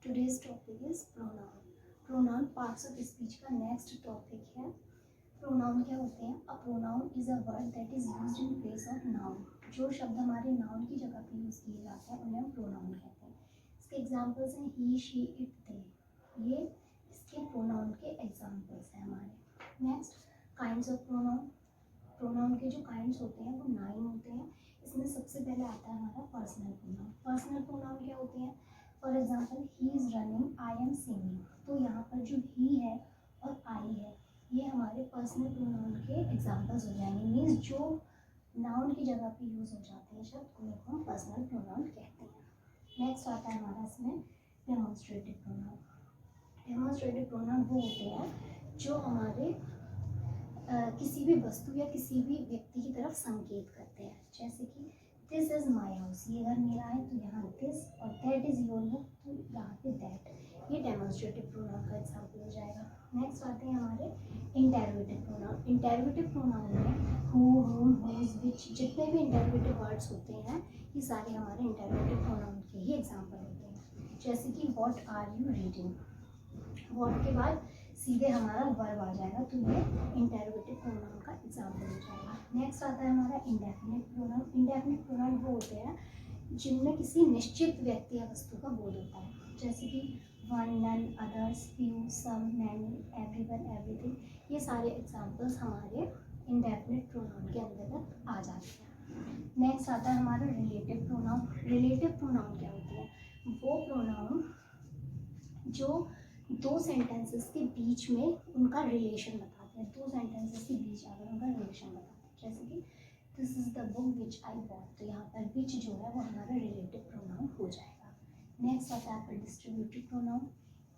Today's topic is pronoun. Pronoun parts of speech का next topic है. Pronoun क्या होते हैं? A pronoun is a word that is used in place of noun. जो शब्द हमारे noun की जगह पे यूज़ किए जाते हैं उन्हें हम pronoun कहते हैं. इसके examples हैं he, she, it, they. ये इसके pronoun के examples हैं हमारे. Next, kinds of pronoun. Pronoun के जो kinds होते हैं वो 9 होते हैं. इसमें सबसे पहले आता है हमारा पर्सनल प्रोनाउन. पर्सनल प्रोनाउन क्या होते हैं? For example he is running, I am singing. तो यहाँ पर जो ही है और आई है ये हमारे पर्सनल प्रोनाउन के एग्जाम्पल्स हो जाएंगे. मीन्स जो नाउन की जगह पे यूज़ हो जाते हैं शब्द उन्हें हम पर्सनल प्रोनाउन कहते हैं. नेक्स्ट आता है हमारा इसमें डेमोन्स्ट्रेटिव प्रोनाउन. डेमोन्स्ट्रेटिव प्रोनाउन वो होते हैं जो हमारे किसी भी वस्तु या किसी भी व्यक्ति की तरफ संकेत करते हैं. जैसे कि दिस इज़ माई हाउस, ये घर मेरा है तो यहाँ दिस, और दैट इज़ योर बुक तो यहाँ पे दैट. ये डेमोन्स्ट्रेटिव प्रोनाउन का एग्जाम्पल हो जाएगा. नेक्स्ट आते हैं हमारे इंटरोगेटिव प्रोनाउन. इंटरोगेटिव प्रोनाउन में हु, हुम, हुज, विच जितने भी इंटरोगेटिव वर्ड्स होते हैं ये सारे हमारे इंटरोगेटिव प्रोनाउन के ही एग्जाम्पल होते हैं. जैसे कि what are you reading, what के बाद सीधे हमारा वर्ब आ जाएगा तो ये इंटरोगेटिव प्रोनाउन का एग्जाम्पल हो जाएगा. नेक्स्ट आता है हमारा इंडेफिनिट प्रोनाउन. इंडेफिनिट प्रोनाउन वो होते हैं जिनमें किसी निश्चित व्यक्ति या वस्तु का बोध होता है. जैसे कि वन, नन, अदर्स, फ्यू, सम, मैनी, एवरीवन, एवरीथिंग. ये सारे एग्जाम्पल्स हमारे इंडेफिनिट प्रोनाउन के अंतर्गत आ जाते हैं. नेक्स्ट आता है हमारा रिलेटिव प्रोनाउन. रिलेटिव प्रोनाउन क्या होती है? वो प्रोनाउन जो दो सेंटेंसेस के बीच में उनका रिलेशन बताते हैं. दो सेंटेंसेस के बीच आकर उनका रिलेशन बताते हैं. जैसे कि this is the book which I bought, तो यहाँ पर विच जो है वो हमारा रिलेटिव प्रोनाउन हो जाएगा. नेक्स्ट आता है आपका डिस्ट्रीब्यूटिव प्रोनाउन.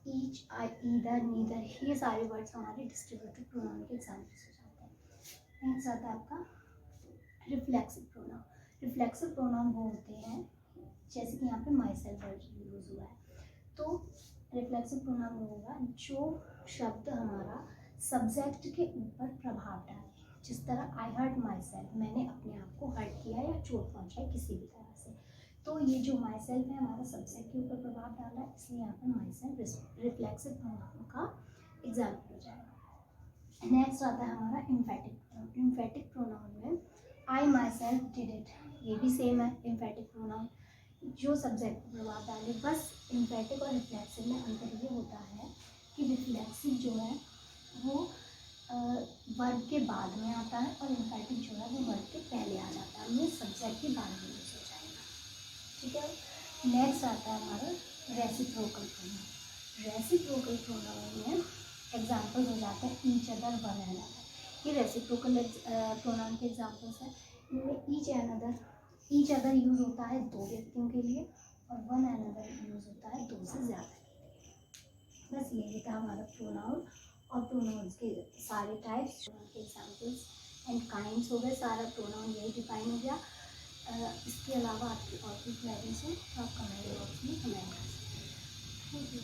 ईच, आई, ईदर, नीदर, ये सारे वर्ड्स हमारे डिस्ट्रीब्यूटिव प्रोनाउन के एग्जाम्पल्स हो जाते हैं. नेक्स्ट आता है आपका रिफ्लेक्सिव प्रोनाउन. रिफ्लेक्सिव प्रोनाउन वो होते हैं जैसे कि यहाँ पे माई सेल्फ वर्ड यूज़ हुआ है. तो रिफ्लेक्सिव प्रोनाउन होगा जो शब्द हमारा सब्जेक्ट के ऊपर प्रभाव डाले. जिस तरह आई हर्ट माई सेल्फ, मैंने अपने आप को हर्ट किया या चोट पहुंचाई किसी भी तरह से. तो ये जो माई सेल्फ है हमारा सब्जेक्ट के ऊपर प्रभाव डाला है, इसलिए यहाँ पर माई सेल्फ रिफ्लेक्सिव प्रोनाउन का एग्जाम्पल हो जाएगा. नेक्स्ट आता है हमारा इम्फेटिक प्रोनाउन. इम्फेटिक प्रोनाउन में आई माई सेल्फ डिड इट, ये भी सेम है इम्फेटिक प्रोनाउन. जो सब्जेक्ट पर प्रभाव डाले. बस इम्फेटिक और रिफ्लेक्सिव में अंतर ये होता है कि रिफ्लेक्सिव जो है वो वर्ब के बाद में आता है और इम्फेटिक जो है वो वर्ब के पहले आ जाता है. हमें सब्जेक्ट के बाद में यूज हो जाएगा. ठीक है. नेक्स्ट आता है हमारा रेसिप्रोकल प्रोनाउन. रेसिप्रोकल प्रोनाउन में एग्जाम्पल हो जाते हैं each other, one and other. ये रेसिप्रोकल प्रोनाउन के एग्जाम्पल्स हैं. इनमें ईच अदर यूज़ होता है दो व्यक्तियों के लिए और वन एंड अदर यूज़ होता है दो से ज़्यादा के लिए. बस यही था हमारा प्रोनाउन और प्रोनाउंस के सारे टाइप्स, के एग्जाम्पल्स एंड काइंड्स हो गए. सारा प्रोनाउन यही डिफाइन हो गया. इसके अलावा आपकी और भी क्वेरीज हैं तो आप कमेंट बॉक्स में कमेंट कर सकते हैं. Thank you.